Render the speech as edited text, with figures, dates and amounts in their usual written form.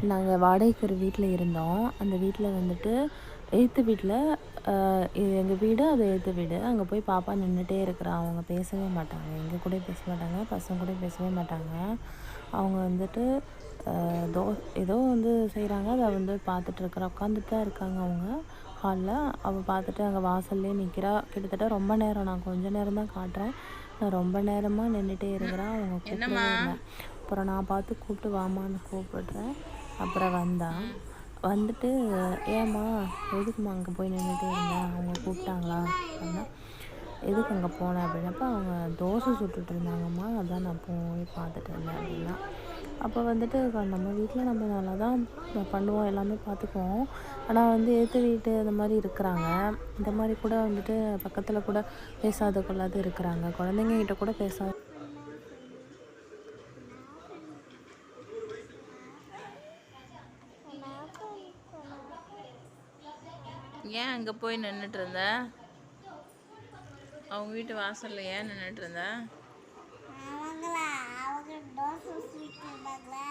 நாங்கள் வாடகைக்கு ஒரு வீட்டில் இருந்தோம். அந்த வீட்டில் வந்துட்டு எதிர்த்த வீட்டில் இது எங்கள் வீடு, அது எதிர்த்த வீடு. அங்கே போய் பாப்பா நின்றுட்டே இருக்கிறா. அவங்க பேசவே மாட்டாங்க, எங்கள் கூட பேச மாட்டாங்க, பசங்க கூட பேசவே மாட்டாங்க. அவங்க வந்துட்டு தோ ஏதோ வந்து செய்கிறாங்க, அதை வந்து பார்த்துட்ருக்குறா. உட்காந்துட்டு தான் இருக்காங்க அவங்க ஹாலில். அவள் பார்த்துட்டு அங்கே வாசல்லே நிற்கிறா. கிட்டத்தட்ட ரொம்ப நேரம், நான் கொஞ்ச நேரம் தான் காட்டுறேன், நான் ரொம்ப நேரமாக நின்றுட்டே இருக்கிறா. அவங்க கூப்பிடவே இல்லை. அப்புறம் நான் பார்த்து கூப்பிட்டு வாமான்னு கூப்பிடுறேன். அப்புறம் வந்துட்டு ஏம்மா எதுக்கும்மா அங்கே போய் நின்றுட்டே இருந்தேன், அவங்க கூப்பிட்டாங்களா அப்படின்னா, எதுக்கு அங்கே போனேன் அப்படின்னப்ப, அவங்க தோசை சுட்டுட்டு இருந்தாங்கம்மா, அதான் நான் போய் பார்த்துட்டு இருந்தேன் அப்படின்னா. அப்போ வந்துட்டு நம்ம வீட்டில் நம்ம நல்லா தான் பண்ணுவோம், எல்லாமே பார்த்துக்குவோம். ஆனால் வந்து எதிர்த்த வீட்டு அந்த மாதிரி இருக்கிறாங்க. இந்த மாதிரி கூட வந்துட்டு பக்கத்தில் கூட பேசாத கொள்ளாத இருக்கிறாங்க. குழந்தைங்ககிட்ட கூட பேசாத. ஏன் அங்கே போய் நின்றுட்டு இருந்த? அவங்க வீட்டு வாசல்ல ஏன் நின்றுட்டு இருந்த? அவங்க தோசை சுட்டு இருந்தாங்களா,